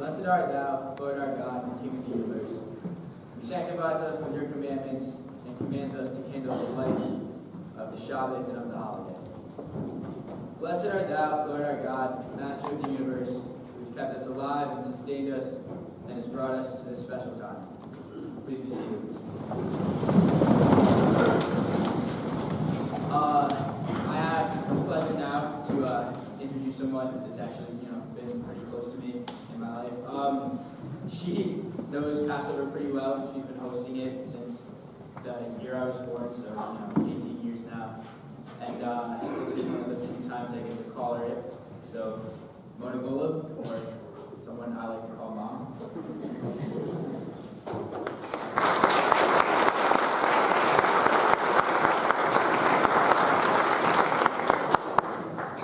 Blessed art thou, Lord our God, and King of the universe, who sanctifies us with your commandments and commands us to kindle the light of the Shabbat and of the holiday. Blessed art thou, Lord our God, Master of the universe, who has kept us alive and sustained us and has brought us to this special time. Please be seated. I have the pleasure now to introduce someone that's actually, been pretty close to me in my life. She knows Passover pretty well. She's been hosting it since the year I was born, so 18 years now. And this is one of the few times I get to call her it. So, Mona Golub, or someone I like to call Mom.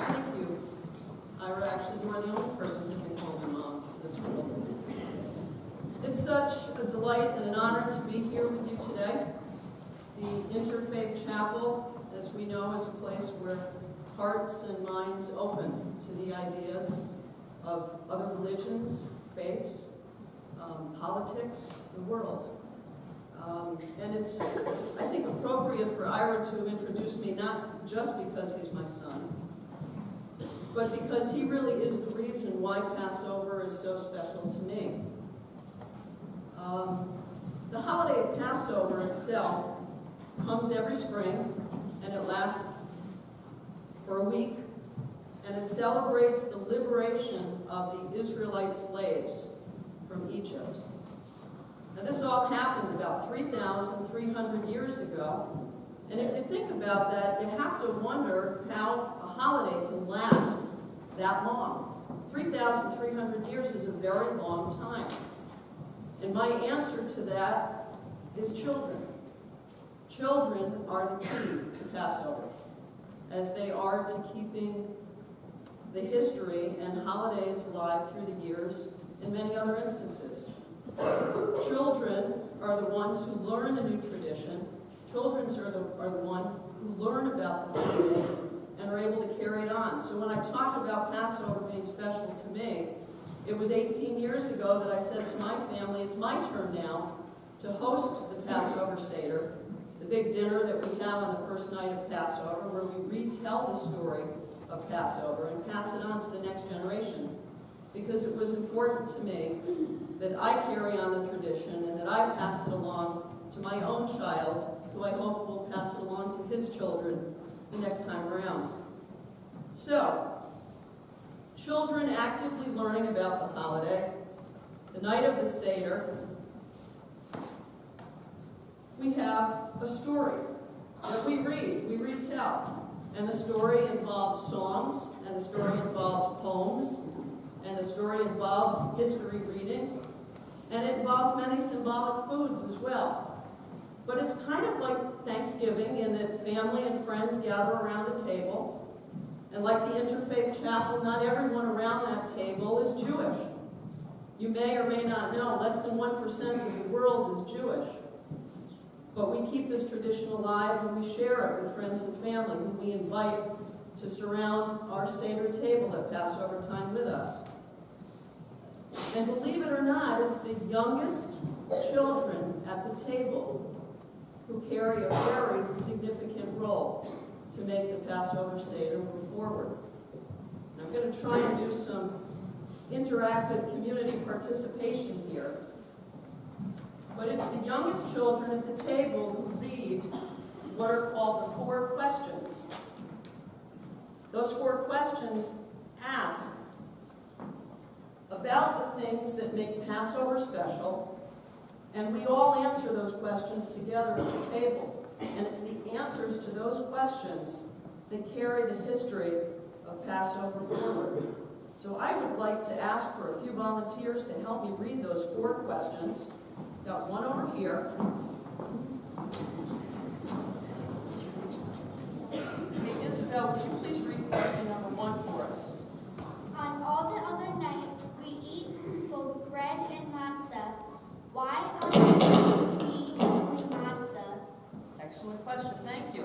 Thank you. Ira, actually, you are the only person who can call me Mom in this world. It's such a delight and an honor to be here with you today. The Interfaith Chapel, as we know, is a place where hearts and minds open to the ideas of other religions, faiths, politics, the world. And it's, I think, appropriate for Ira to introduce me not just because he's my son, but because he really is the reason why Passover is so special to me. The holiday of Passover itself comes every spring, and it lasts for a week, and it celebrates the liberation of the Israelite slaves from Egypt. Now, this all happened about 3,300 years ago, and if you think about that, you have to wonder how a holiday can last that long. 3,300 years is a very long time. And my answer to that is children. Children are the key to Passover, as they are to keeping the history and holidays alive through the years in many other instances. Children are the ones who learn a new tradition. Children are the ones who learn about the holiday and are able to carry it on. So when I talk about Passover being special to me, it was 18 years ago that I said to my family, it's my turn now to host the Passover Seder, the big dinner that we have on the first night of Passover, where we retell the story of Passover and pass it on to the next generation. Because it was important to me that I carry on the tradition and that I pass it along to my own child, who I hope will pass it along to his children the next time around. So, children actively learning about the holiday, the night of the Seder, we have a story that we retell. And the story involves songs, and the story involves poems, and the story involves history reading, and it involves many symbolic foods as well. But it's kind of like Thanksgiving in that family and friends gather around a table. And like the Interfaith Chapel, not everyone around that table is Jewish. You may or may not know, less than 1% of the world is Jewish. But we keep this tradition alive and we share it with friends and family who we invite to surround our Seder table at Passover time with us. And believe it or not, it's the youngest children at the table who carry a very significant role to make the Passover Seder move forward. I'm going to try and do some interactive community participation here. But it's the youngest children at the table who read what are called the 4 questions. Those 4 questions ask about the things that make Passover special, and we all answer those questions together at the table. And it's the answers to those questions that carry the history of Passover forward. So I would like to ask for a few volunteers to help me read those 4 questions. Got one over here. Hey, Isabel, would you please read question number 1 for us? On all the other nights, we eat both bread and matzah. Why on this day we eat only matzah? Excellent question, thank you.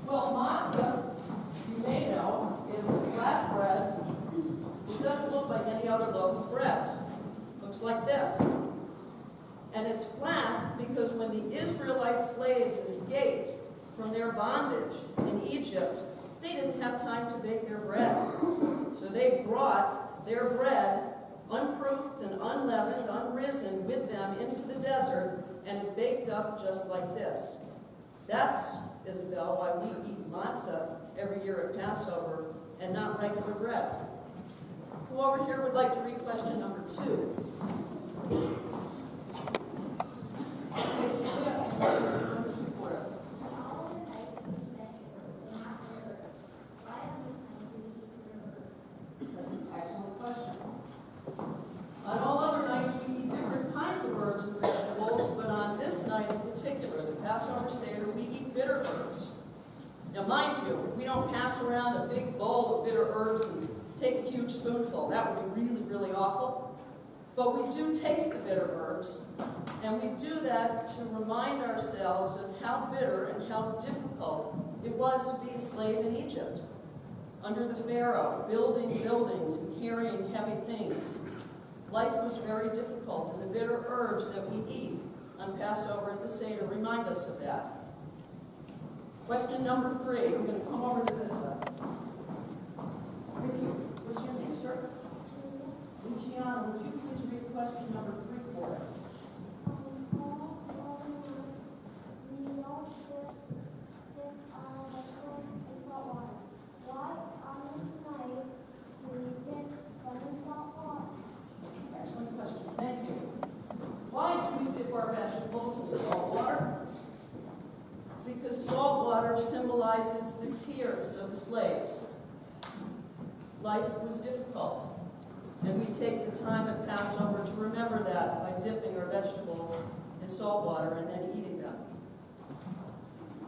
Well, matzah, you may know, is flat bread. It doesn't look like any other loaf of bread. Looks like this. And it's flat because when the Israelite slaves escaped from their bondage in Egypt, they didn't have time to bake their bread. So they brought their bread, unproofed and unleavened, unrisen, with them into the desert, and it baked up just like this. That's, Isabel, why we eat matzah every year at Passover and not regular bread. Who over here would like to read question number 2? bitter herbs. Now mind you, we don't pass around a big bowl of bitter herbs and take a huge spoonful. That would be really, really awful. But we do taste the bitter herbs, and we do that to remind ourselves of how bitter and how difficult it was to be a slave in Egypt. Under the Pharaoh, building buildings and carrying heavy things. Life was very difficult, and the bitter herbs that we eat on Passover at the Seder remind us of that. Question number 3. We're going to come over to this side. Ricky, what's your name, sir? Luciano, would you please read question number 3 for us? That's an excellent question. Thank you. Why do we dip our vegetables in salt water? Because salt water symbolizes the tears of the slaves. Life was difficult. And we take the time at Passover to remember that by dipping our vegetables in salt water and then eating them.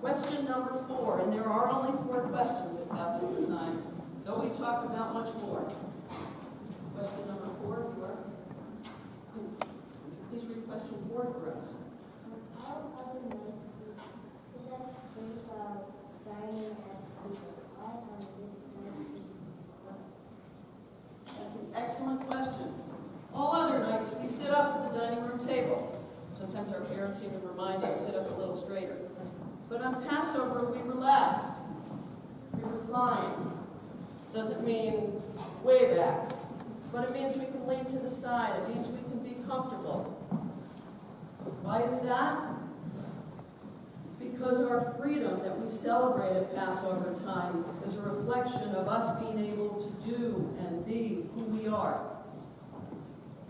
Question number 4, and there are only 4 questions at Passover time, though we talk about much more. Question number 4, you are? Please read question 4 for us. All other nights we sit up late while dining at table. Why on this night? That's an excellent question. All other nights we sit up at the dining room table. Sometimes our parents even remind us sit up a little straighter. But on Passover we relax. We recline. Doesn't mean way back, but it means we can lean to the side. It means we can be comfortable. Why is that? Because our freedom that we celebrate at Passover time is a reflection of us being able to do and be who we are.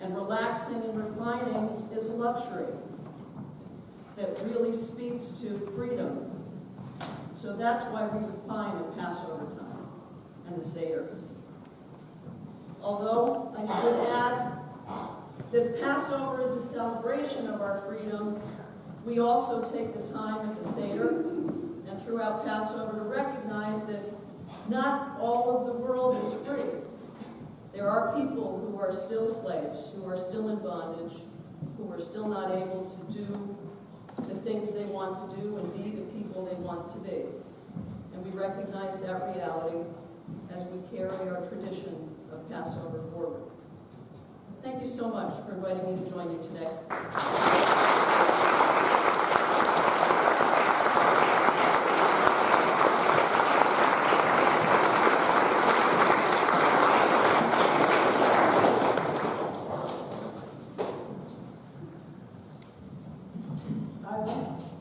And relaxing and reclining is a luxury that really speaks to freedom. So that's why we recline at Passover time and the Seder. Although I should add, this Passover is a celebration of our freedom, we also take the time at the Seder and throughout Passover to recognize that not all of the world is free. There are people who are still slaves, who are still in bondage, who are still not able to do the things they want to do and be the people they want to be. And we recognize that reality as we carry our tradition of Passover forward. Thank you so much for inviting me to join you today.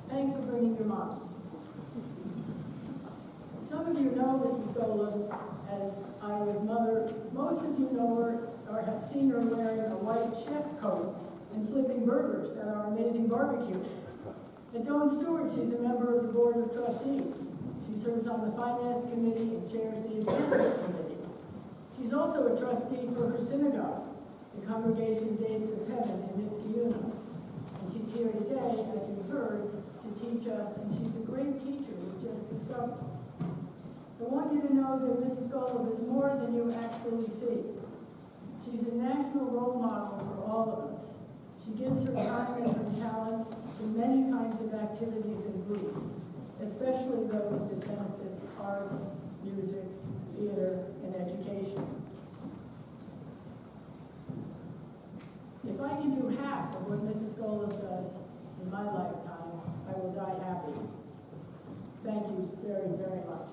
Thanks for bringing your mom. Some of you know Mrs. Golub as Ira's mother. Most of you know her or have seen her wearing a white chef's coat and flipping burgers at our amazing barbecue. At Dawn Stewart, she's a member of the Board of Trustees. She serves on the Finance Committee and chairs the Interfaith Committee. She's also a trustee for her synagogue, the Congregation Gates of Heaven in Niskayuna. And she's here today, as you've heard, to teach us, and she's a great teacher we just discovered. I want you to know that Mrs. Golub is more than you actually see. She's a national role model for all of us. She gives her time and her talent to many kinds of activities and groups, especially those that benefits arts, music, theater, and education. If I can do half of what Mrs. Golub does in my lifetime, I will die happy. Thank you very, very much.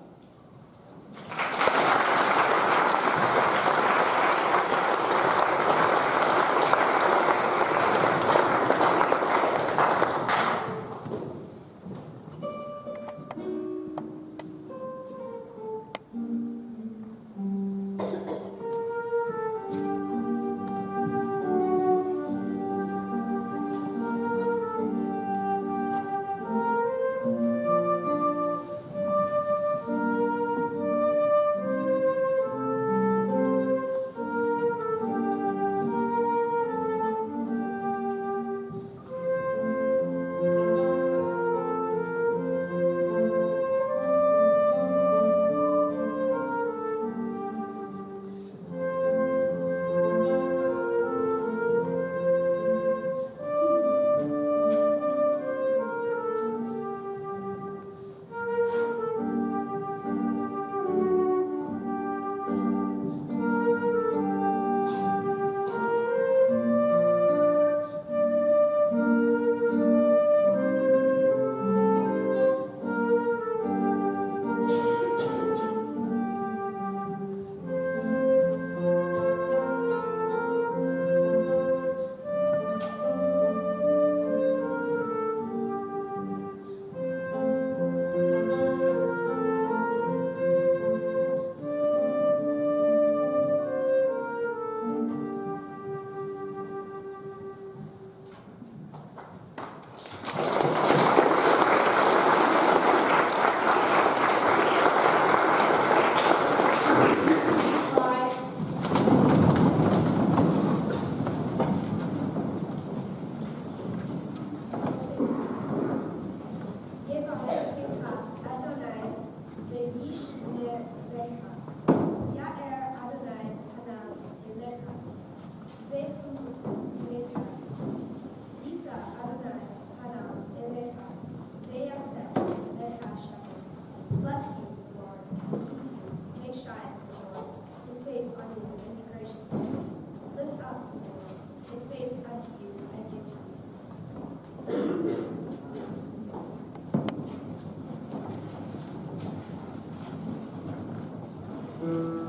Amen.